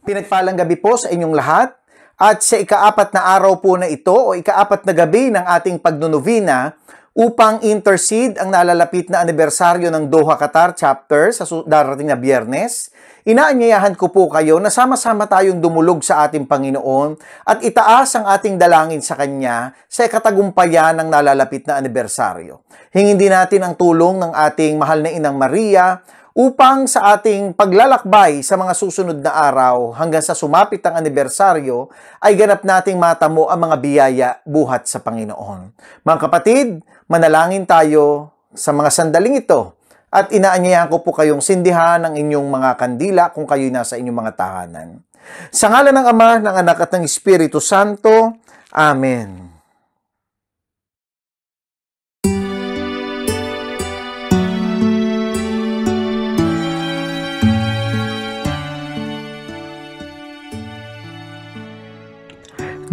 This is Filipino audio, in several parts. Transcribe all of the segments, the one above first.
Pinagpalang gabi po sa inyong lahat at sa ikaapat na araw po na ito o ikaapat na gabi ng ating pagnunovena upang intercede ang nalalapit na anibersaryo ng Doha Qatar chapter sa darating na Biyernes. Inaanyayahan ko po kayo na sama-sama tayong dumulog sa ating Panginoon at itaas ang ating dalangin sa Kanya sa katagumpayan ng nalalapit na anibersaryo. Hingin din natin ang tulong ng ating mahal na Inang Maria upang sa ating paglalakbay sa mga susunod na araw hanggang sa sumapit ang anibersaryo ay ganap nating matamo ang mga biyaya buhat sa Panginoon. Mga kapatid, manalangin tayo sa mga sandaling ito at inaanyayahan ko po kayong sindihan ang inyong mga kandila kung kayo'y nasa inyong mga tahanan. Sa ngalan ng Ama, ng Anak at ng Espiritu Santo. Amen.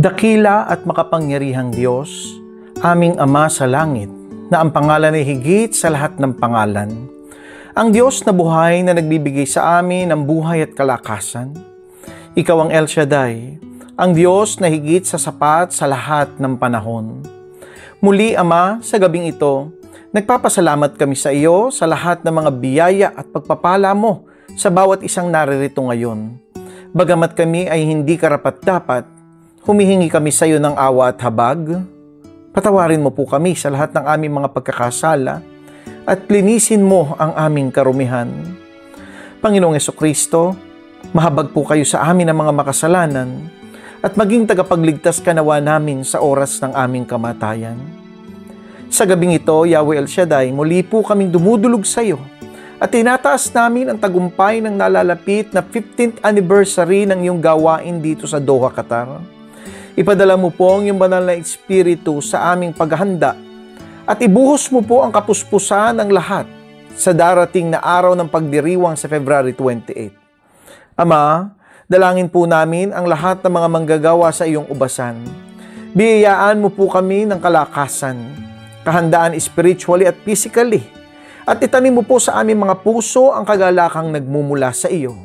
Dakila at makapangyarihang Diyos, aming Ama sa langit, na ang pangalan ay higit sa lahat ng pangalan. Ang Diyos na buhay na nagbibigay sa amin ng buhay at kalakasan. Ikaw ang El Shaddai, ang Diyos na higit sa sapat sa lahat ng panahon. Muli, Ama, sa gabing ito, nagpapasalamat kami sa iyo sa lahat ng mga biyaya at pagpapala mo sa bawat isang naririto ngayon. Bagamat kami ay hindi karapat-dapat, humihingi kami sa iyo ng awa at habag. Patawarin mo po kami sa lahat ng aming mga pagkakasala at linisin mo ang aming karumihan. Panginoong Jesucristo, mahabag po kayo sa amin ng mga makasalanan at maging tagapagligtas ka nawa namin sa oras ng aming kamatayan. Sa gabing ito, Yahweh El Shaddai, muli po kaming dumudulog sa iyo at tinataas namin ang tagumpay ng nalalapit na 15th anniversary ng iyong gawain dito sa Doha, Qatar. Ipadala mo po ang iyong banal na Espiritu sa aming paghahanda at ibuhos mo po ang kapuspusan ng lahat sa darating na araw ng pagdiriwang sa February 28. Ama, dalangin po namin ang lahat ng mga manggagawa sa iyong ubasan. Biyayaan mo po kami ng kalakasan, kahandaan spiritually at physically, at itanim mo po sa aming mga puso ang kagalakang nagmumula sa iyo,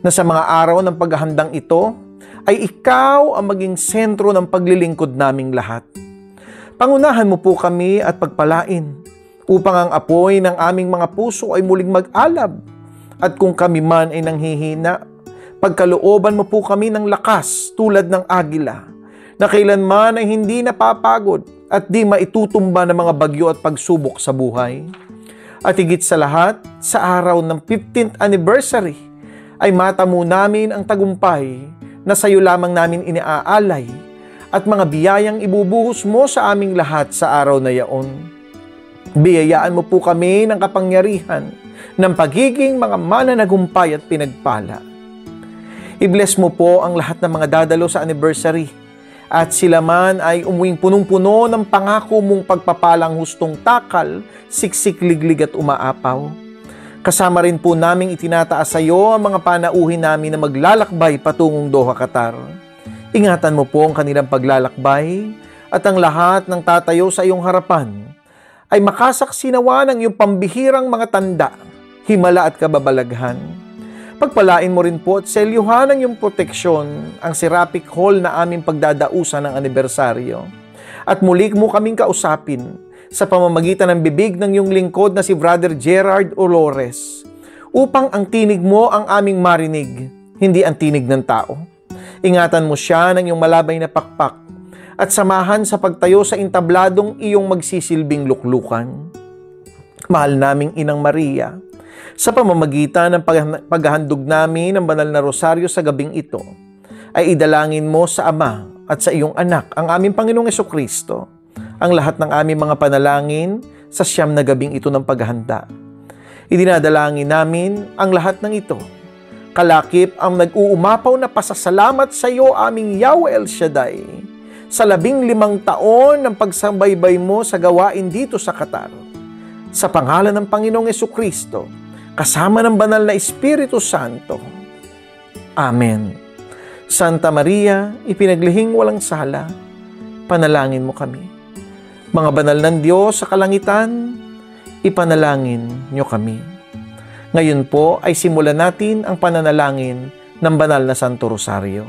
na sa mga araw ng paghahandang ito, ay ikaw ang maging sentro ng paglilingkod naming lahat. Pangunahan mo po kami at pagpalain upang ang apoy ng aming mga puso ay muling mag-alab at kung kami man ay nanghihina, pagkalooban mo po kami ng lakas tulad ng agila na kailanman ay hindi napapagod at di maitutumba ng mga bagyo at pagsubok sa buhay. At higit sa lahat, sa araw ng 15th anniversary ay matamo namin ang tagumpay na sa iyo lamang namin iniaalay at mga biyayang ibubuhos mo sa aming lahat sa araw na yaon. Biyayaan mo po kami ng kapangyarihan ng pagiging mga mananagumpay at pinagpala. I-bless mo po ang lahat ng mga dadalo sa anniversary at sila man ay umuwing punong-puno ng pangako mong pagpapalang hustong takal, siksik, liglig at umaapaw. Kasama rin po naming itinataas sa iyo ang mga panauhin namin na maglalakbay patungong Doha, Qatar. Ingatan mo po ang kanilang paglalakbay at ang lahat ng tatayo sa iyong harapan ay makasaksi nawa ng iyong pambihirang mga tanda, himala at kababalaghan. Pagpalain mo rin po at selyuhan ng iyong proteksyon ang Seraphic Hall na aming pagdadausan ng anibersaryo. At muli mo kaming kausapin sa pamamagitan ng bibig ng iyong lingkod na si Brother Gerard Olores, upang ang tinig mo ang aming marinig, hindi ang tinig ng tao. Ingatan mo siya ng iyong malabay na pakpak at samahan sa pagtayo sa intabladong iyong magsisilbing luklukan. Mahal naming Inang Maria, sa pamamagitan ng paghahandog namin ng banal na rosaryo sa gabing ito, ay idalangin mo sa Ama at sa iyong Anak, ang aming Panginoong Jesucristo, ang lahat ng aming mga panalangin sa siyam na gabing ito ng paghahanda. Idinadalangin namin ang lahat ng ito. Kalakip ang nag-uumapaw na pasasalamat sa iyo, aming Yahweh El Shaddai, sa 15 taon ng pagsambaybay mo sa gawain dito sa Qatar. Sa pangalan ng Panginoong Jesucristo, kasama ng banal na Espiritu Santo. Amen. Santa Maria, ipinaglihing walang sala, panalangin mo kami. Mga banal ng Diyos sa kalangitan, ipanalangin niyo kami. Ngayon po ay simulan natin ang pananalangin ng banal na Santo Rosario.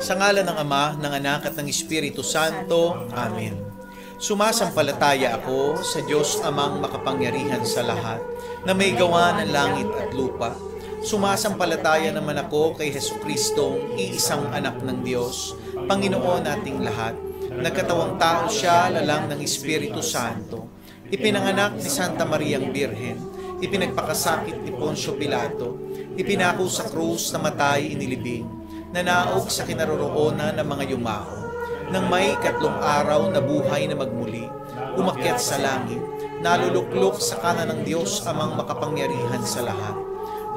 Sa ngalan ng Ama, ng Anak at ng Espiritu Santo. Amen. Sumasampalataya ako sa Diyos Amang makapangyarihan sa lahat, na may gawa ng langit at lupa. Sumasampalataya naman ako kay Jesucristong iisang anak ng Diyos, Panginoon nating lahat. Nagkatawang tao siya, lalang ng Espiritu Santo. Ipinanganak ni Santa Mariang Birhen. Ipinagpakasakit ni Poncio Pilato. Ipinako sa krus, namatay, inilibing. Nanaog sa kinaroroonan ng mga yumao. Nang may 3 araw na buhay na magmuli, umakyat sa langit, naluluklok sa kanan ng Diyos Amang makapangyarihan sa lahat.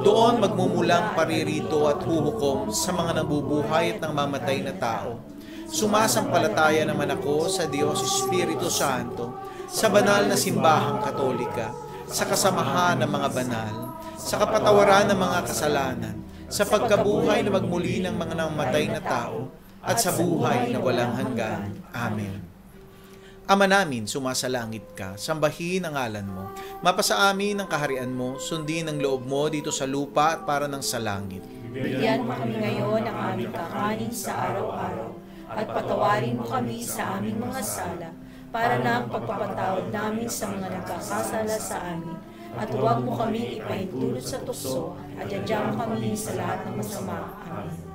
Doon magmumulang paririto at huhukom sa mga nabubuhay at nang mamatay na tao. Sumasampalataya naman ako sa Diyos Espiritu Santo, sa banal na simbahang katolika, sa kasamahan ng mga banal, sa kapatawaran ng mga kasalanan, sa pagkabuhay na magmuli ng mga namatay na tao, at sa buhay na walang hanggan. Amen. Ama namin, sumasalangit ka, sambahin ang ngalan mo. Mapasa amin ang kaharian mo, sundin ang loob mo dito sa lupa at para ng sa langit. Bigyan mo kami ngayon ng aming kakanin sa araw-araw, at patawarin mo kami sa aming mga sala, para na ang pagpapatawad namin sa mga nagkakasala sa amin. At huwag mo kami ipahintulot sa tukso, at yadyang kami sa lahat ng masama. Amen.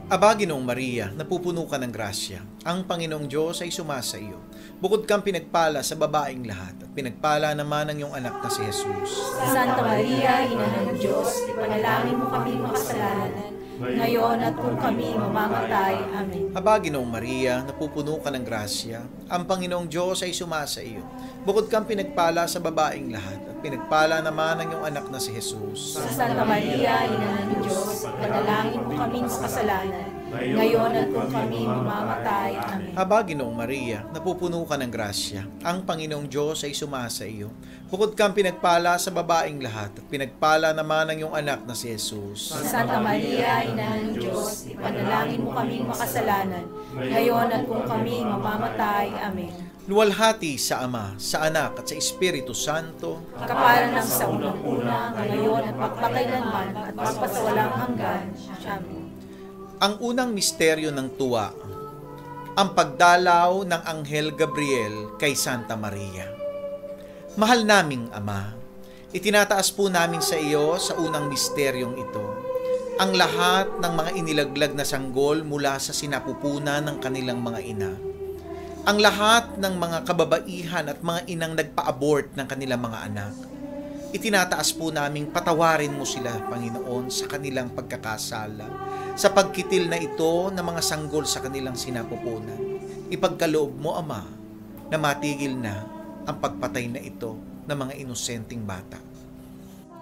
Aba, Ginoong Maria, napupuno ka ng grasya. Ang Panginoong Diyos ay sumasa iyo. Bukod kang pinagpala sa babaeng lahat, at pinagpala naman ang iyong anak na si Jesus. Santa Maria, Ina ng Diyos, ipanalangin mo kami makasalanan, ngayon at kung kami mamamatay. Amen. Aba, Ginoong Maria, napupuno ka ng grasya. Ang Panginoong Diyos ay sumasa iyo. Bukod kang pinagpala sa babaeng lahat, at pinagpala naman ang iyong anak na si Jesus. Santa Maria, Ina ng Diyos, ipanalangin mo kami makasalanan, ngayon at kung kami mamamatay. Amen. Aba, Ginoong Maria, napupuno ka ng grasya. Ang Panginoong Diyos ay sumasa iyo. Bukod kang pinagpala sa babaeng lahat, at pinagpala naman ang iyong anak na si Jesus. Santa Maria, Ina ng Diyos, ipanalangin mo kami makasalanan, ngayon at kung kami mamamatay. Amen. Luwalhati sa Ama, sa Anak at sa Espiritu Santo. Kaparan ng sa unang-una, ngayon at magpakailanman at magpasawalang hanggan. Amen. Ang unang misteryo ng tuwa, ang pagdalaw ng Anghel Gabriel kay Santa Maria. Mahal naming Ama, itinataas po namin sa iyo sa unang misteryong ito ang lahat ng mga inilaglag na sanggol mula sa sinapupunan ng kanilang mga ina. Ang lahat ng mga kababaihan at mga inang nagpa-abort ng kanilang mga anak. Itinataas po naming patawarin mo sila, Panginoon, sa kanilang pagkakasala, sa pagkitil na ito ng mga sanggol sa kanilang sinapupunan. Ipagkaloob mo, Ama, na matigil na ang pagpatay na ito ng mga inosenteng bata.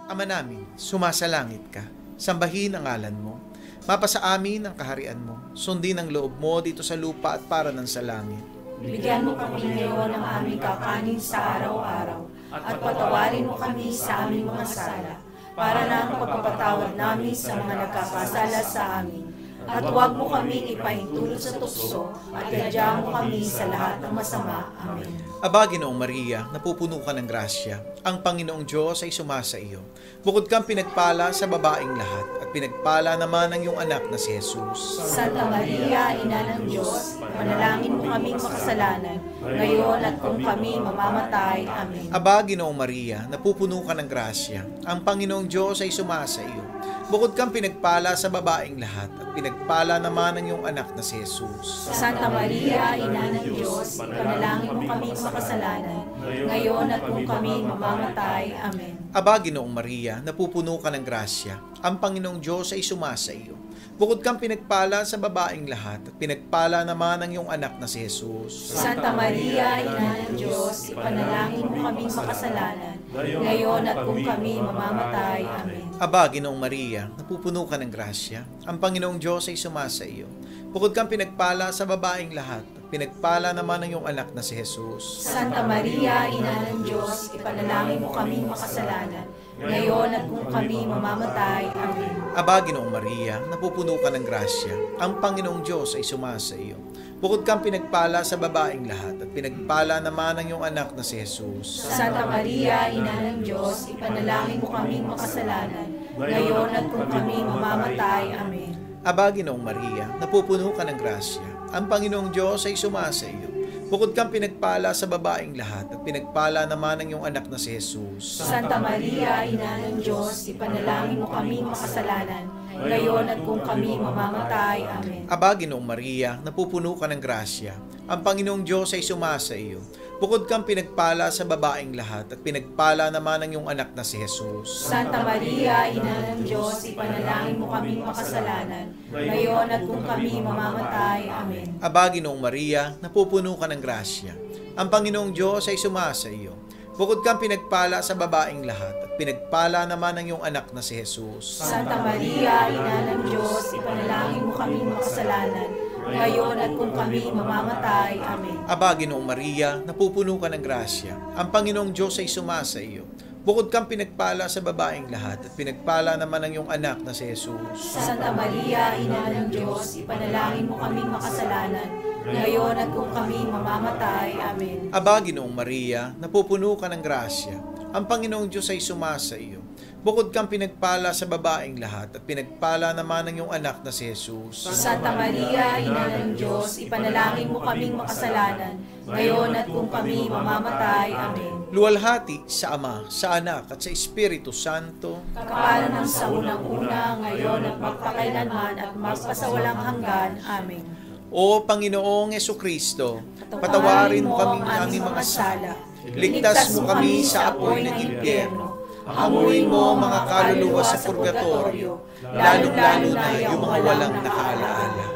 Ama namin, sumasalangit ka, sambahin ang ngalan mo, mapasa amin ang kaharian mo, sundin ang loob mo dito sa lupa at para ng sa langit. Bigyan mo kami ngayon ng aming kakanin sa araw-araw, at patawarin mo kami sa aming mga sala, para na ang pagpapatawad namin sa mga nagkakasala sa amin. At huwag mo kaming ipahintulot sa tukso, at iadya mo kami sa lahat ng masama. Amen. Aba, Ginoong Maria, napupuno ka ng grasya. Ang Panginoong Diyos ay sumasa iyo. Bukod kang pinagpala sa babaeng lahat, at pinagpala naman ang iyong anak na si Jesus. Santa Maria, Ina ng Diyos, manalangin mo kaming makasalanan, ngayon at kung kami mamamatay. Amen. Aba, Ginoong Maria, napupuno ka ng grasya. Ang Panginoong Diyos ay sumasa iyo. Bukod kang pinagpala sa babaeng lahat, at pinagpala naman ang iyong anak na si Jesus. Santa Maria, Ina ng Diyos, panalangin mo kaming makasalanan, ngayon at kung kami mamamatay. Amen. Aba, Ginoong Maria, napupuno ka ng grasya. Ang Panginoong Diyos ay sumasa iyo. Bukod kang pinagpala sa babaeng lahat, at pinagpala naman ang iyong anak na si Jesus. Santa Maria, Ina ng Diyos, ipanalangin mo kaming makasalanan, ngayon at kung kami mamamatay. Amen. Aba, Ginoong Maria, napupuno ka ng grasya. Ang Panginoong Diyos ay sumasa iyo. Bukod kang pinagpala sa babaeng lahat, at pinagpala naman ang iyong anak na si Jesus. Santa Maria, Ina ng Diyos, ipanalangin mo kaming makasalanan, ngayon at kung kami mamamatay. Amen. Aba, Ginoong Maria, napupuno ka ng grasya. Ang Panginoong Diyos ay sumasa iyo. Bukod kang pinagpala sa babaeng lahat, at pinagpala naman ang iyong anak na si Jesus. Santa Maria, Ina ng Diyos, ipanalangin mo kaming makasalanan, ngayon at kung kami mamamatay. Amen. Aba, Ginoong Maria, napupuno ka ng grasya. Ang Panginoong Diyos ay sumasa iyo. Bukod kang pinagpala sa babaeng lahat, at pinagpala naman ang iyong anak na si Jesus. Santa Maria, Ina ng Diyos, ipanalangin mo kaming makasalanan, ngayon at kung kami mamamatay. Amen. Aba, Ginoong Maria, napupuno ka ng grasya. Ang Panginoong Diyos ay sumasa iyo. Bukod kang pinagpala sa babaeng lahat, at pinagpala naman ang iyong anak na si Jesus. Santa Maria, Ina ng Diyos, ipanalangin mo kaming makasalanan, ngayon at kung kami mamamatay. Amen. Aba, Ginoong Maria, napupuno ka ng grasya. Ang Panginoong Diyos ay sumasa iyo. Bukod kang pinagpala sa babaeng lahat, at pinagpala naman ang iyong anak na si Jesus. Santa Maria, Ina ng Diyos, ipanalangin mo kaming makasalanan, ngayon at kung kami mamamatay. Amen. Aba, Ginoong Maria, napupuno ka ng grasya. Ang Panginoong Diyos ay sumasa iyo. Bukod kang pinagpala sa babaeng lahat, at pinagpala naman ang iyong anak na si Jesus. Santa Maria, Ina ng Diyos, ipanalangin mo kaming makasalanan, ngayon at kung kami mamamatay. Amen. Aba, Ginoong Maria, napupuno ka ng grasya. Ang Panginoong Diyos ay sumasa iyo. Bukod kang pinagpala sa babaeng lahat, at pinagpala naman ang iyong anak na si Jesus. Santa Maria, Ina ng Diyos, ipanalangin mo kaming makasalanan, ngayon at kung kami mamamatay. Amen. Luwalhati sa Ama, sa Anak, at sa Espiritu Santo. Kapala ng sa unang-una, ngayon at magpakailanman at magpasawalang hanggan. Amen. O Panginoong Jesucristo, patawarin mo kami ng aming mga sala. Ligtas mo kami sa apoy ng impyerno. Hamuin mo ang mga kaluluwa sa purgatorio, lalong-lalo na yung mga walang nakaalaala.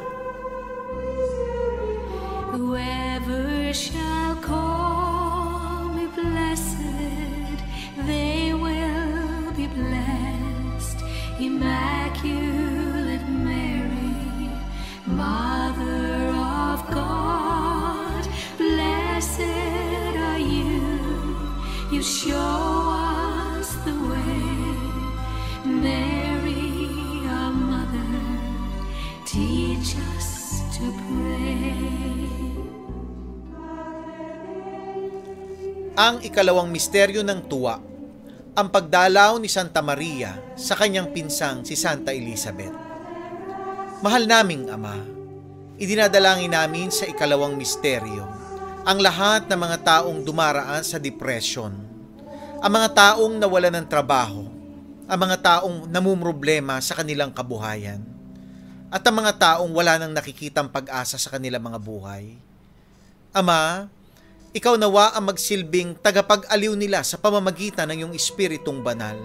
Whoever shall call me blessed, they will be blessed. Immaculate Mary, Mother of God, blessed are you. You show us the way. Mary, our mother, teach us to pray. Ang ikalawang misteryo ng tuwa, ang pagdalaw ni Santa Maria sa kanyang pinsang si Santa Elizabeth. Mahal naming Ama, idinadalangin namin sa ikalawang misteryo ang lahat ng mga taong dumaraan sa depression, ang mga taong nawalan ng trabaho, ang mga taong namumroblema sa kanilang kabuhayan, at ang mga taong wala nang nakikitang pag-asa sa kanilang mga buhay. Ama, ikaw nawa ang magsilbing tagapag-aliw nila sa pamamagitan ng iyong Espiritong Banal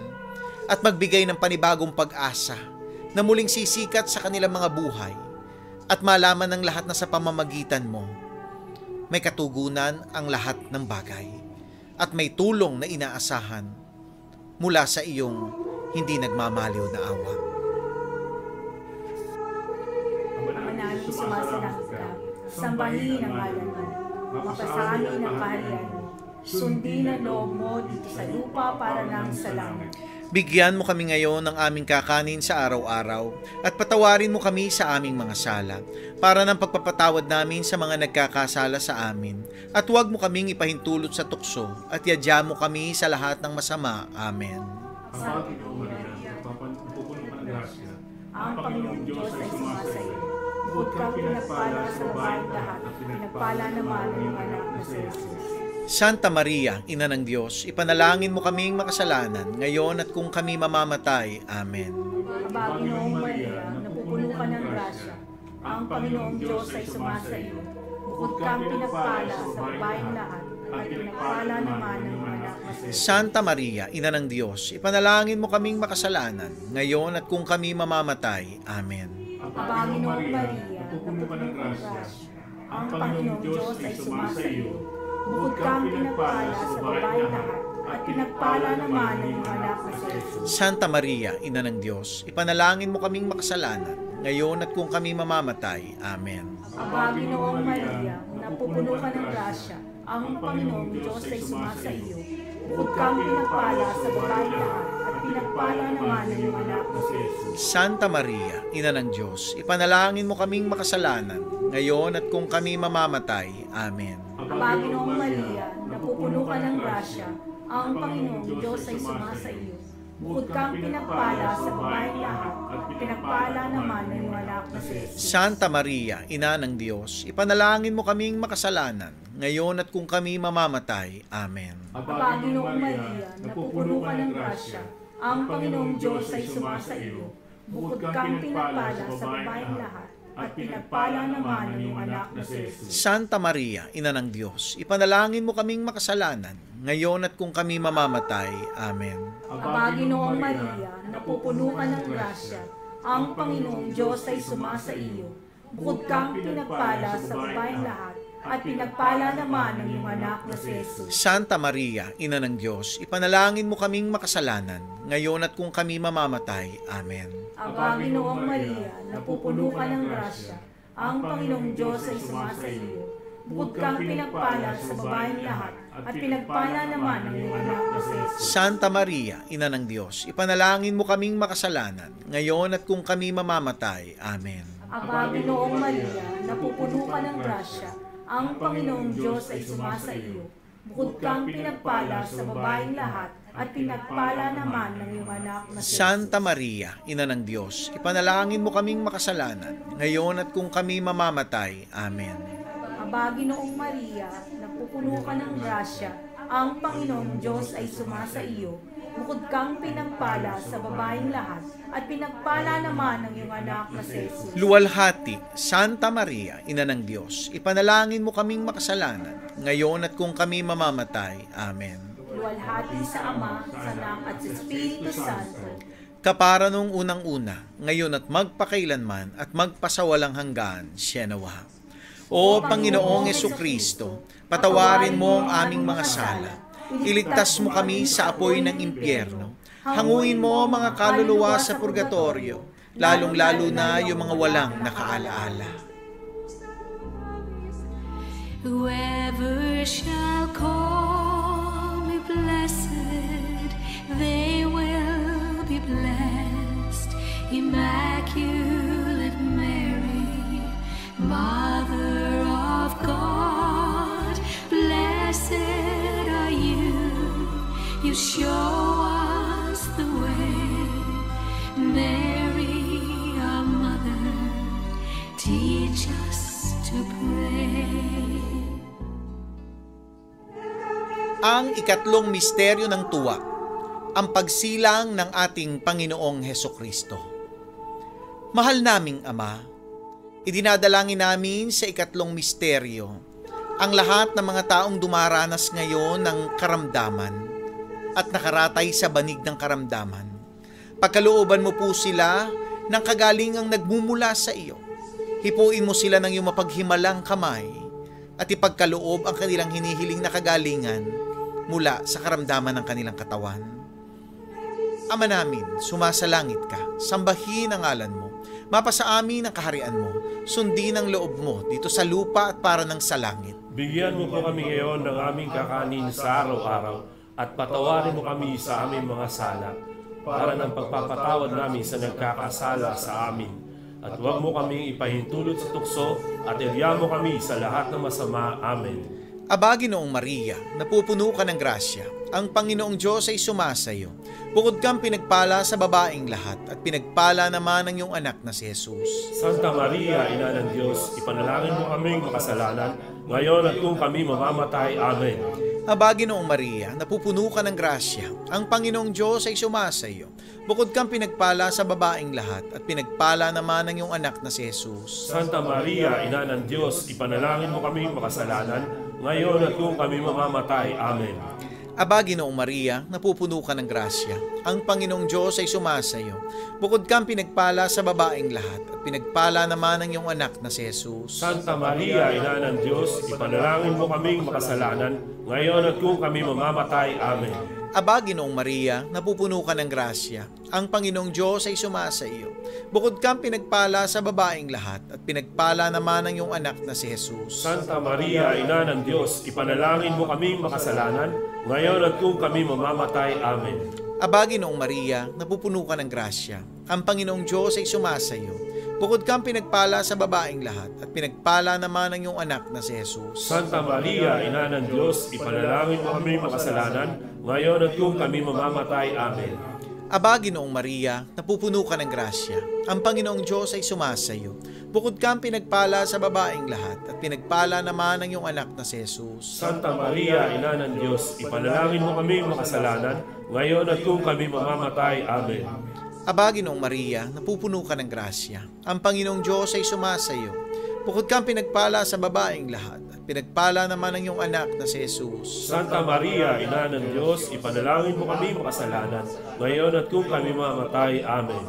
at magbigay ng panibagong pag-asa na muling sisikat sa kanilang mga buhay at malaman ng lahat na sa pamamagitan mo may katugunan ang lahat ng bagay at may tulong na inaasahan mula sa iyong hindi nagmamaliw na awa. Ama namin sumasalangit ka, sambahin ang ngalan mo, mapasamin ang kaharian mo, Sundin ang loob mo dito sa lupa para nang sa langit. Bigyan mo kami ngayon ng aming kakanin sa araw-araw at patawarin mo kami sa aming mga sala para ng pagpapatawad namin sa mga nagkakasala sa amin. At huwag mo kaming ipahintulot sa tukso at yadya mo kami sa lahat ng masama. Amen. Ang Panginoong Maria, napupuno ka ng grasya. Ang Panginoong Diyos ay sumasayo. Bukod kang pinagpala sa babaeng lahat, pinagpala naman ang iyong anak na si Jesus. Santa Maria, Ina ng Diyos, ipanalangin mo kaming makasalanan, ngayon at kung kami mamamatay. Amen. Panginoong Maria, napupuno ka ng grasya. Ang Panginoong Diyos ay sumasayo. Bukod kang pinagpala sa babaeng lahat, at pinagpala naman ang iyong anak na si Jesus. Santa Maria, Ina ng Diyos, ipanalangin mo kaming makasalanan, ngayon at kung kami mamamatay. Amen. Panginoong Maria, napupuno ka ng grasya. Ang Panginoong Diyos ay sumasayo. Bukod kang pinagpala sa babaeng lahat, at pinagpala naman ang iyong anak na si Jesus. Santa Maria, Ina ng Diyos, ipanalangin mo kaming makasalanan, ngayon at kung kami mamamatay. Amen. Panginoong Maria, napupuno ka ng grasya. Ang Panginoong Diyos ay sumasayo. Bukod kang pinagpala sa babaeng lahat, at pinagpala naman ang iyong anak na si Jesus. Santa Maria, Ina ng Diyos, ipanalangin mo kaming makasalanan, ngayon at kung kami mamamatay. Amen. Panginoong Maria, napupuno ka ng grasya. Ang Panginoong Diyos ay sumasayo. Bukod kang pinagpala sa babaeng lahat, at pinagpala naman ang iyong anak na si Jesus. Santa Maria, Ina ng Diyos, ipanalangin mo kaming makasalanan, ngayon at kung kami mamamatay. Amen. Panginoong Maria, napupuno ka ng grasya. Ang Panginoong Diyos ay sumasayo. Bukod kang pinagpala sa babaeng lahat, at pinagpala naman ang iyong anak na si Jesus. Santa Maria, Ina ng Diyos, ipanalangin mo kaming makasalanan, ngayon at kung kami mamamatay. Amen. Panginoong Maria, napupuno ka ng grasya. Ang Panginoong Diyos ay sumasaiyo. Bukod kang pinagpala sa babaeng lahat, at pinagpala naman ang iyong anak na si Jesus. Santa Maria, Ina ng Diyos, ipanalangin mo kaming makasalanan, ngayon at kung kami mamamatay. Amen. Panginoong Maria, napupuno ka ng grasya. Ang Panginoong Diyos ay sumasaiyo. Bukod kang pinagpala sa babaeng lahat, at pinagpala naman ang iyong anak na si Jesus. Santa Maria, Ina ng Diyos, ipanalangin mo kaming makasalanan, ngayon at kung kami mamamatay. Amen. Panginoong Maria, napupuno ka ng grasya. Ang Panginoong Diyos ay sumasaiyo. Bukod kang pinagpala sa babaeng lahat, at pinagpala naman ng iyong anak na si Jesus. Santa Maria, Ina ng Diyos, ipanalangin mo kaming makasalanan, ngayon at kung kami mamamatay. Amen. Panginoong Maria, napupuno ka ng grasya. Ang Panginoong Diyos ay sumasaiyo. Bukod kang pinagpala sa babaeng lahat, at pinagpala naman ng iyong anak na si Jesus. Luwalhati, Santa Maria, Ina ng Diyos, ipanalangin mo kaming makasalanan, ngayon at kung kami mamamatay. Amen. Luwalhati sa Ama, sa Anak, at sa Espiritu Santo. Kapara nung unang-una, ngayon at magpakailanman at magpasawalang hanggan. Sienawa. O Panginoong Jesucristo, patawarin mo ang aming mga sala. Iligtas mo kami sa apoy ng impyerno. Hanguin mo mga kaluluwa sa purgatorio, lalong-lalo na yung mga walang nakaalaala. Whoever shall call me blessed, they will be blessed. Immaculate Mary, Mother of God, blessed are you. You show us the way. Mary, our mother, teach us to pray. Ang ikatlong misteryo ng tuwa, ang pagsilang ng ating Panginoong Hesukristo. Mahal naming Ama, idinadalangin namin sa ikatlong misteryo ang lahat ng mga taong dumaranas ngayon ng karamdaman at nakaratay sa banig ng karamdaman. Pagkalooban mo po sila ng kagalingang nagmumula sa iyo. Hipuin mo sila ng iyong mapaghimalang kamay at ipagkaloob ang kanilang hinihiling na kagalingan mula sa karamdaman ng kanilang katawan. Ama namin, sumasalangit ka, sambahin ang ngalan mo, mapasa amin ang kaharian mo, sundin ang loob mo dito sa lupa at para ng sa langit. Bigyan mo po kami ngayon ng aming kakanin sa araw-araw at patawarin mo kami sa aming mga sala para ng pagpapatawad namin sa nagkakasala sa amin. At huwag mo kaming ipahintulot sa tukso at irya mo kami sa lahat ng masama. Amen. Aba, Ginoong Maria, napupuno ka ng grasya. Ang Panginoong Diyos ay sumasayo. Bukod kang pinagpala sa babaeng lahat at pinagpala naman ang iyong anak na si Jesus. Santa Maria, Ina ng Diyos, ipanalangin mo kaming makasalanan, ngayon at kung kami mamamatay. Amen. Aba, Ginoong Maria, napupuno ka ng grasya. Ang Panginoong Diyos ay sumasayo. Bukod kang pinagpala sa babaeng lahat at pinagpala naman ang iyong anak na si Jesus. Santa Maria, Ina ng Diyos, ipanalangin mo kaming makasalanan, ngayon at kung kami mamamatay. Amen. Aba, Ginoong Maria, napupuno ka ng grasya. Ang Panginoong Diyos ay sumasayo. Bukod kang pinagpala sa babaeng lahat at pinagpala naman ang iyong anak na si Jesus. Santa Maria, Ina ng Diyos, ipanalangin mo kaming makasalanan, ngayon at kung kami mamamatay. Amen. Aba, Ginoong Maria, napupuno ka ng grasya. Ang Panginoong Diyos ay sumasayo. Bukod kang pinagpala sa babaeng lahat at pinagpala naman ang iyong anak na si Jesus. Santa Maria, Ina ng Diyos, ipanalangin mo kaming makasalanan, ngayon at kung kami mamamatay. Amen. Aba, Ginoong Maria, napupuno ka ng grasya. Ang Panginoong Diyos ay sumasayo. Bukod kang pinagpala sa babaeng lahat at pinagpala naman ang iyong anak na si Jesus. Santa Maria, Ina ng Diyos, ipanalangin mo kaming makasalanan, ngayon at kung kami mamamatay. Amen. Aba, Ginoong Maria, napupuno ka ng grasya. Ang Panginoong Diyos ay sumasayo. Bukod kang pinagpala sa babaeng lahat at pinagpala naman ang iyong anak na si Jesus. Santa Maria, Ina ng Diyos, ipanalangin mo kaming makasalanan, ngayon at kung kami mamamatay. Amen. Aba, Ginoong Maria, napupuno ka ng grasya. Ang Panginoong Diyos ay sumasayo. Bukod kang pinagpala sa babaeng lahat at pinagpala naman ang iyong anak na si Jesus. Santa Maria, Ina ng Diyos, ipanalangin mo kami makasalanan, ngayon at kung kami mamamatay. Amen.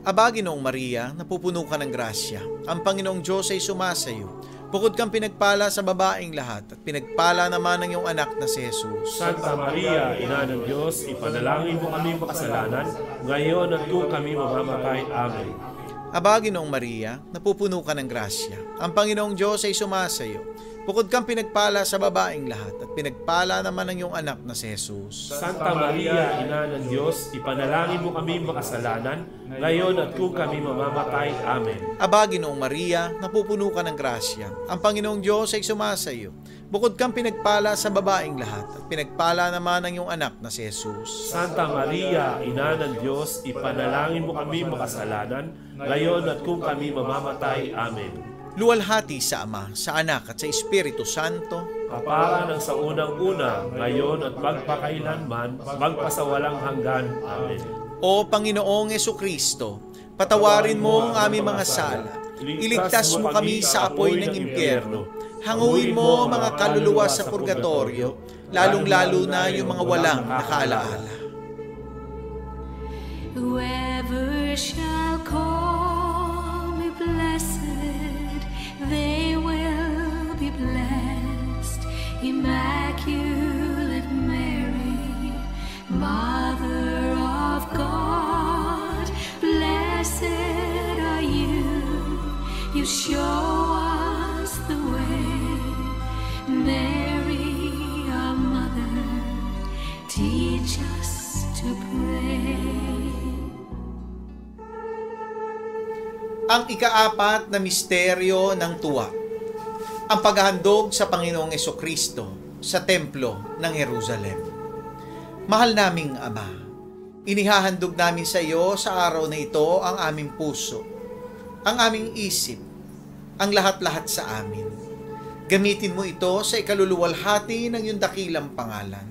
Aba, Ginoong Maria, napupuno ka ng grasya. Ang Panginoong Diyos ay sumasayo. Bukod kang pinagpala sa babaeng lahat at pinagpala naman ang iyong anak na si Jesus. Santa Maria, Ina ng Diyos, ipanalangin mo kami makasalanan, ngayon at kung kami mamamatay. Amen. Aba, Ginoong Maria, napupuno ka ng grasya. Ang Panginoong Diyos ay sumasayo. Bukod kang pinagpala sa babaeng lahat at pinagpala naman ang iyong anak na si Jesus. Santa Maria, Ina ng Diyos, ipanalangin mo kami makasalanan, ngayon at kung kami mamamatay. Amen. Aba, Ginoong Maria, napupuno ka ng grasya. Ang Panginoong Diyos ay sumasayo. Bukod kang pinagpala sa babaeng lahat at pinagpala naman ang iyong anak na si Jesus. Santa Maria, Ina ng Diyos, ipanalangin mo kami makasalanan, ngayon at kung kami mamamatay. Amen. Luwalhati sa Ama, sa Anak at sa Espiritu Santo, Kapara ng sa unang-una, ngayon at magpakailanman, magpasawalang hanggan. Amen. O Panginoong Jesucristo, patawarin mo ang aming mga sala. Iligtas mo kami sa apoy ng impyerno. Hanguin mo ang mga kaluluwa sa purgatorio, lalong-lalo na yung mga walang nakaalaala. Whoever shall call me blessed, they will be blessed. Immaculate Mary, Mother of God, blessed are you. You show us the way. Mary, our mother, teach us to pray. Ang ikaapat na misteryo ng tuwa, ang paghahandog sa Panginoong Jesucristo sa Templo ng Jerusalem. Mahal naming Ama, inihahandog namin sa iyo sa araw na ito ang aming puso, ang aming isip, ang lahat-lahat sa amin. Gamitin mo ito sa ikaluluwalhati ng iyong dakilang pangalan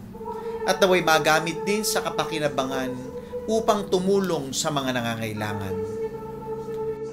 at naway magamit din sa kapakinabangan upang tumulong sa mga nangangailangan.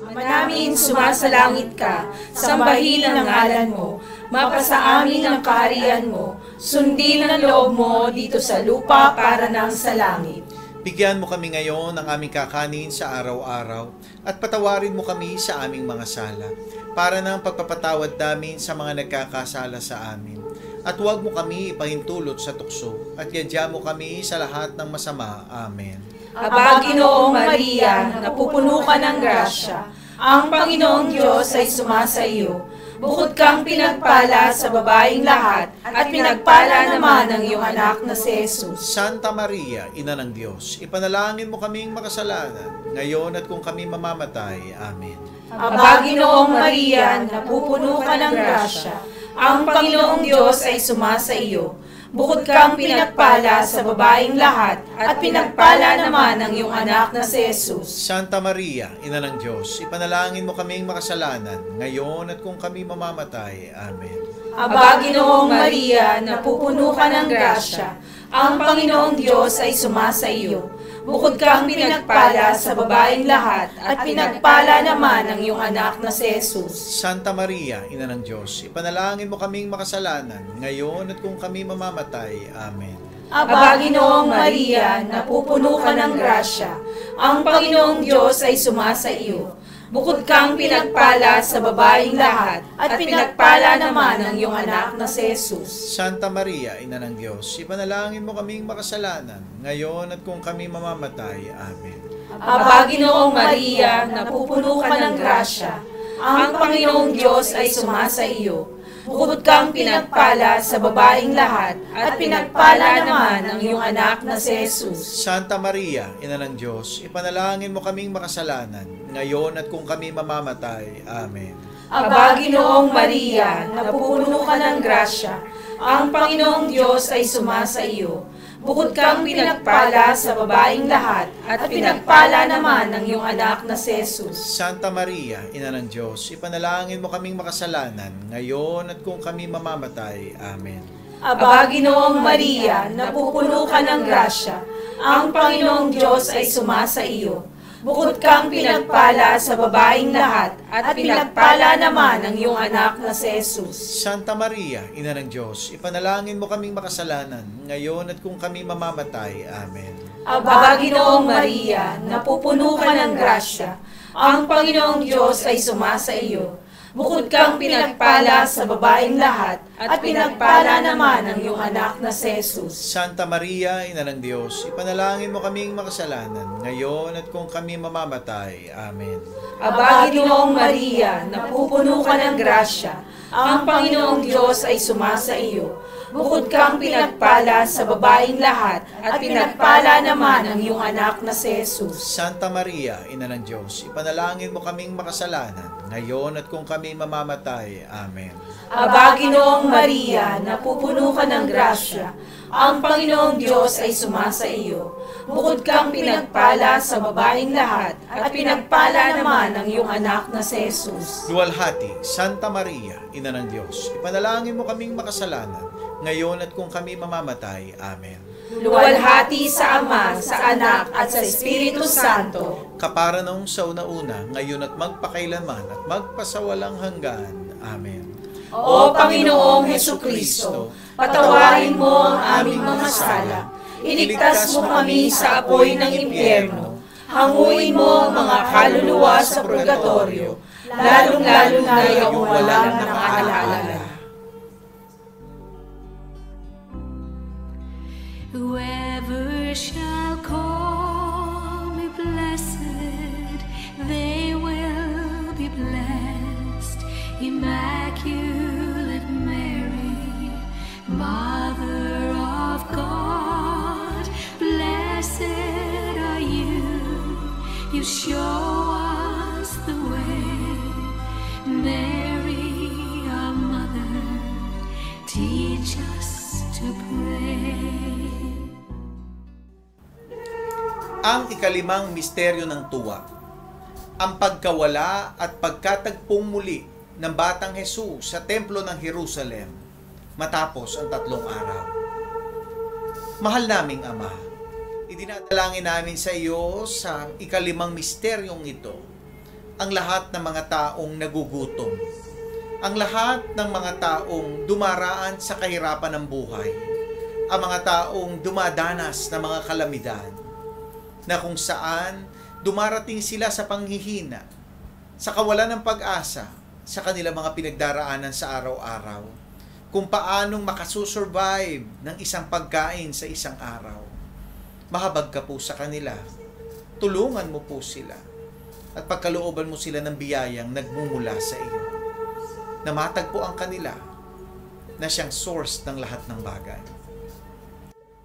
Ama namin, sumasalangit ka, sambahin ang ngalan mo, mapasa amin ang kaharian mo, sundin ang loob mo dito sa lupa para nang sa langit. Bigyan mo kami ngayon ng aming kakanin sa araw-araw at patawarin mo kami sa aming mga sala para ng pagpapatawad namin sa mga nagkakasala sa amin. At huwag mo kami ipahintulot sa tukso at yadya mo kami sa lahat ng masama. Amen. Aba, Ginoong Maria, napupuno ka ng grasya. Ang Panginoong Diyos ay sumasa iyo. Bukod kang pinagpala sa babaeng lahat, at pinagpala naman ang iyong anak na si Jesus. Santa Maria, Ina ng Diyos, ipanalangin mo kaming makasalanan, ngayon at kung kami mamamatay. Amen. Aba, Ginoong Maria, napupuno ka ng grasya, ang Panginoong Diyos ay sumasa iyo. Bukod kang pinagpala sa babaeng lahat, at pinagpala naman ang iyong anak na si Jesus. Santa Maria, Ina ng Diyos, ipanalangin mo kaming makasalanan, ngayon at kung kami mamamatay. Amen. Aba, Ginoong Maria, napupuno ka ng grasya, ang Panginoong Diyos ay sumasa iyo. Bukod kang pinagpala sa babaeng lahat, at pinagpala naman ang iyong anak na si Jesus. Santa Maria, Ina ng Diyos, ipanalangin mo kaming makasalanan, ngayon at kung kami mamamatay. Amen. Aba, Ginoong Maria, napupuno ka ng grasya, ang Panginoong Diyos ay sumasa iyo. Bukod kang pinagpala sa babaeng lahat, at pinagpala naman ang iyong anak na si Jesus. Santa Maria, Ina ng Diyos, ipanalangin mo kaming makasalanan, ngayon at kung kami mamamatay. Amen. Aba, Ginoong Maria, napupuno ka ng grasya, ang Panginoong Diyos ay sumasa iyo. Bukod kang pinagpala sa babaeng lahat, at pinagpala naman ang iyong anak na si Jesus. Santa Maria, Ina ng Diyos, ipanalangin mo kaming makasalanan, ngayon at kung kami mamamatay. Amen. Aba, Ginoong Maria, napupuno ka ng grasya, ang Panginoong Diyos ay sumasa iyo. Bukod kang pinagpala sa babaeng lahat, at pinagpala naman ang iyong anak na si Jesus. Santa Maria, Ina ng Diyos, ipanalangin mo kaming makasalanan, ngayon at kung kami mamamatay. Amen. Aba, Ginoong Maria, napupuno ka ng grasya, ang Panginoong Diyos ay sumasa iyo. Bukod kang pinagpala sa babaeng lahat, at pinagpala naman ang iyong anak na si Jesus. Santa Maria, Ina ng Diyos, ipanalangin mo kaming makasalanan, ngayon at kung kami mamamatay. Amen. Aba, Ginoong Maria, napupuno ka ng grasya, ang Panginoong Diyos ay sumasa iyo. Bukod kang pinagpala sa babaeng lahat, at pinagpala naman ang iyong anak na si Jesus. Santa Maria, Ina ng Diyos, ipanalangin mo kaming makasalanan, ngayon at kung kami mamamatay. Amen. Aba, Ginoong Maria, napupuno ka ng grasya, ang Panginoong Diyos ay sumasa iyo. Bukod kang pinagpala sa babaeng lahat, at pinagpala naman ang iyong anak na si Jesus. Santa Maria, Ina ng Diyos, ipanalangin mo kaming makasalanan, ngayon at kung kami mamamatay. Amen. Aba, Ginoong Maria, napupuno ka ng grasya, ang Panginoong Diyos ay sumasa iyo. Bukod kang pinagpala sa babaeng lahat, at pinagpala naman ang iyong anak na si Jesus. Luwalhati, Santa Maria, Ina ng Diyos, ipanalangin mo kaming makasalanan, ngayon at kung kami mamamatay. Amen. Luwalhati sa Ama, sa Anak, at sa Espiritu Santo. Kapara nung sa una-una, ngayon at magpakailanman at magpasawalang hanggan. Amen. O Panginoong Hesukristo, patawarin mo ang aming mga sala. Iligtas mo kami sa apoy ng impyerno. Hanguin mo ang mga kaluluwa sa purgatorio, lalong-lalo na yung walang nakaalala. Whoever shall call me blessed, they will be blessed. Immaculate Mary, Mother of God, blessed are you. You show us the way. Mary, our Mother, teach us to pray. Ang ikalimang misteryo ng tuwa, ang pagkawala at pagkatagpong muli ng Batang Jesus sa Templo ng Jerusalem matapos ang 3 araw. Mahal naming Ama, idinadalangin namin sa iyo sa ikalimang misteryong ito ang lahat ng mga taong nagugutom, ang lahat ng mga taong dumaraan sa kahirapan ng buhay, ang mga taong dumadanas ng mga kalamidad, na kung saan dumarating sila sa panghihina, sa kawalan ng pag-asa, sa kanilang mga pinagdaraanan sa araw-araw, kung paanong makasusurvive ng isang pagkain sa isang araw. Mahabag ka po sa kanila, tulungan mo po sila, at pagkalooban mo sila ng biyayang nagmumula sa iyo. na matagpuan kanila na siyang source ng lahat ng bagay.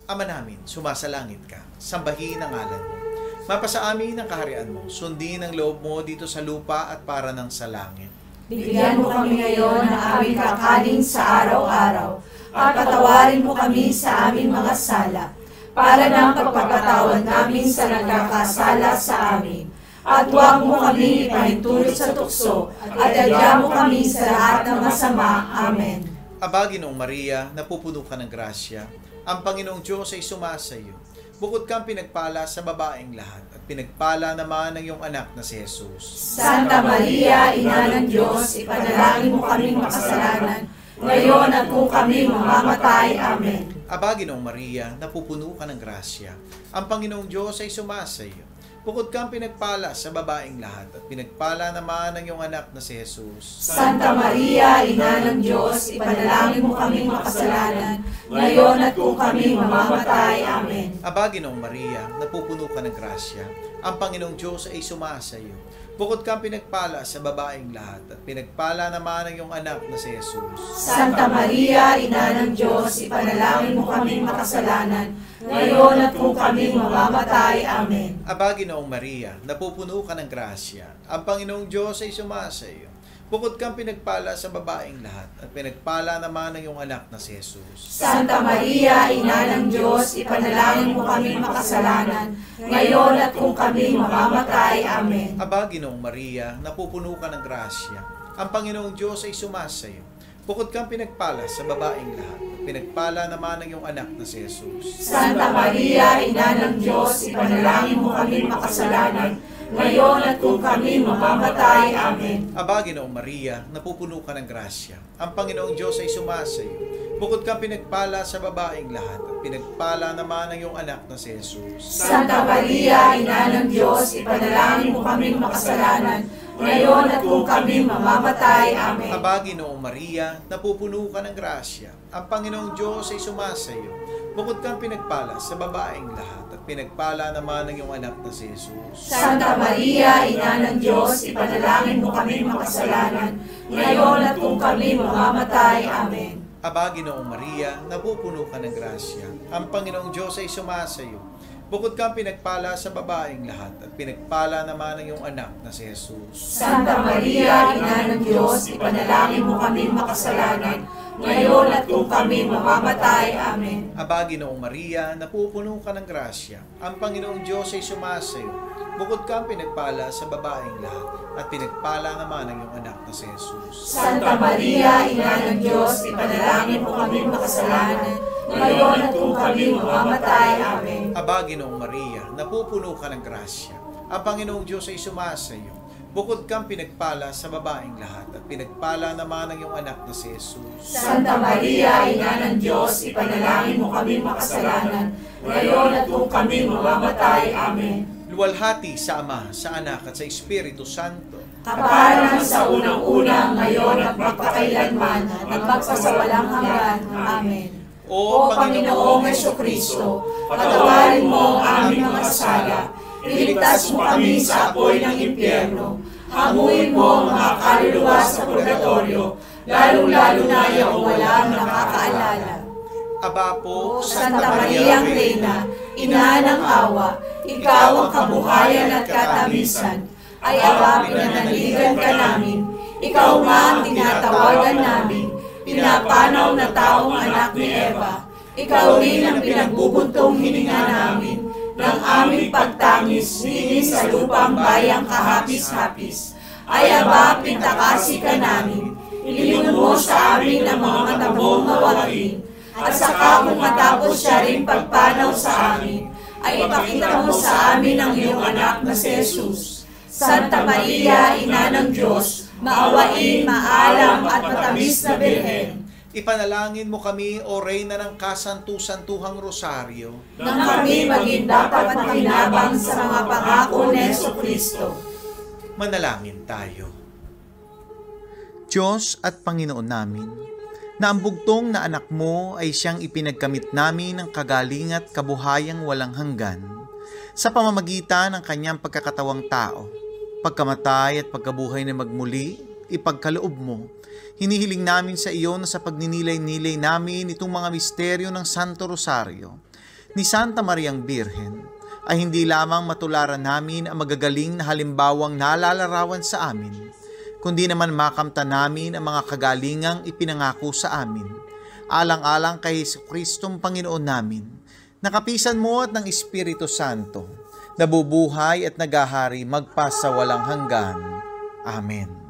Ama namin, sumasalangit ka, sambahin ang ngalan mo. Mapasa amin ang kaharian mo, sundin ang loob mo dito sa lupa at para ng sa langit. Bigyan mo kami ngayon ng aming kakanin sa araw-araw, at patawarin mo kami sa aming mga sala, para ng pagpapatawad namin sa nagkakasala sa amin. At huwag mo kami ipahintulot sa tukso, at adya mo kami sa lahat ng masama. Amen. Aba, Ginoong Maria, napupuno ka ng grasya, ang Panginoong Diyos ay sumasa iyo. Bukod kang pinagpala sa babaeng lahat, at pinagpala naman ang iyong anak na si Jesus. Santa Maria, Ina ng Diyos, ipanalangin mo kaming makasalanan, ngayon at kung kami mamamatay. Amen. Aba, Ginoong Maria, napupuno ka ng grasya, ang Panginoong Diyos ay sumasa iyo. Bukod kang pinagpala sa babaeng lahat, at pinagpala naman ang iyong anak na si Jesus. Santa Maria, Ina ng Diyos, ipanalangin mo kaming makasalanan, ngayon at kung kami mamamatay. Amen. Aba, Ginoong Maria, napupuno ka ng grasya, ang Panginoong Diyos ay sumasa iyo. Bukod kang pinagpala sa babaeng lahat, at pinagpala naman ang iyong anak na si Jesus. Santa Maria, Ina ng Diyos, ipanalangin mo kaming makasalanan, ngayon at kung kami mamamatay. Amen. Aba, Ginoong Maria, napupuno ka ng grasya, ang Panginoong Diyos ay sumasa iyo. Bukod kang pinagpala sa babaeng lahat, at pinagpala naman ang iyong anak na si Jesus. Santa Maria, Ina ng Diyos, ipanalangin mo kaming makasalanan, ngayon at kung kami mamamatay. Amen. Aba, Ginoong Maria, napupuno ka ng grasya, ang Panginoong Diyos ay sumasa iyo. Bukod kang pinagpala sa babaeng lahat, at pinagpala naman ang iyong anak na si Jesus. Santa Maria, Ina ng Diyos, ipanalangin mo kaming makasalanan, ngayon at kung kami mamamatay. Amen. Aba, Ginoong Maria, napupuno ka ng grasya, ang Panginoong Diyos ay sumasa iyo. Bukod kang pinagpala sa babaeng lahat, at pinagpala naman ang iyong anak na si Jesus. Santa Maria, Ina ng Diyos, ipanalangin mo kaming makasalanan, ngayon at kung kami mamamatay. Amen. Aba, Ginoong Maria, napupuno ka ng grasya, ang Panginoong Diyos ay sumasa iyo. Bukod kang pinagpala sa babaeng lahat, at pinagpala naman ang iyong anak na si Jesus. Santa Maria, Ina ng Diyos, ipanalangin mo kaming makasalanan, ngayon at kung kami mamamatay. Amen. Aba, Ginoong Maria, napupuno ka ng grasya, ang Panginoong Diyos ay sumasa iyo. Bukod kang pinagpala sa babaeng lahat, at pinagpala naman ang iyong anak na si Jesus. Santa Maria, Ina ng Diyos, ipanalangin mo kaming makasalanan, ngayon at kung kami mamamatay. Amen. Aba, Ginoong Maria, napupuno ka ng grasya, ang Panginoong Diyos ay sumasa iyo. Bukod kang pinagpala sa babaeng lahat, at pinagpala naman ang iyong anak na si Jesus. Santa Maria, Ina ng Diyos, ipanalangin mo kaming makasalanan, ngayon at kung kami mamamatay. Amen. Aba, Ginoong Maria, napupuno ka ng grasya, ang Panginoong Diyos ay sumasa iyo. Bukod kang pinagpala sa babaeng lahat, at pinagpala naman ang iyong anak na si Jesus. Santa Maria, Ina ng Diyos, ipanalangin mo kaming makasalanan, ngayon at kung kami mamamatay. Amen. Luwalhati sa Ama, sa Anak, at sa Espiritu Santo. Kaparan sa unang-una, ngayon at magpakailanman, at magpasawalang hanggan. Amen. O Panginoong Jesucristo, patawarin mo ang aming mga sala, iligtas mo kami sa apoy ng impyerno, hanguin mo ang mga kaluluwa sa purgatorio, lalong-lalo na yung walang nakakaalala. Aba po, Santa Mariang Reina, Ina ng awa, ikaw ang kabuhayan at katabisan, ay Aba, pinanaligan ka namin, ikaw nga ang tinatawagan namin, pinapanaw na taong anak ni Eva, ikaw rin ang pinagbubuntong hininga namin, ng aming pagtangis nini sa lupang bayang kahapis-hapis, ay Aba, pintakasi ka namin, ilingon mo sa amin ang mga matabong mawain, at saka kung matapos siya rin pagpanaw sa amin, ay ipakita mo sa amin ang iyong anak na si Jesus. Santa Maria, Ina ng Diyos, maawain, maalam at matamis na Birhen, ipanalangin mo kami, O Reyna ng Kasantu-Santuhang Rosaryo, nang kami maging dapat makinabang sa mga pangako ni Jesucristo. manalangin tayo. Diyos at Panginoon namin, na ang bugtong na anak mo ay siyang ipinagkamit namin ng kagaling at kabuhayang walang hanggan sa pamamagitan ng kanyang pagkakatawang tao, pagkamatay at pagkabuhay na magmuli, ipagkaloob mo. Hinihiling namin sa iyo na sa pagninilay-nilay namin itong mga misteryo ng Santo Rosario ni Santa Mariang Birhen, ay hindi lamang matularan namin ang magagaling na halimbawang nalalarawan sa amin, kundi naman makamtan namin ang mga kagalingang ipinangako sa amin, alang-alang kay Jesucristong Panginoon namin, nakapisan mo at ng Espiritu Santo, nabubuhay at nagahari magpasawalang hanggan. Amen.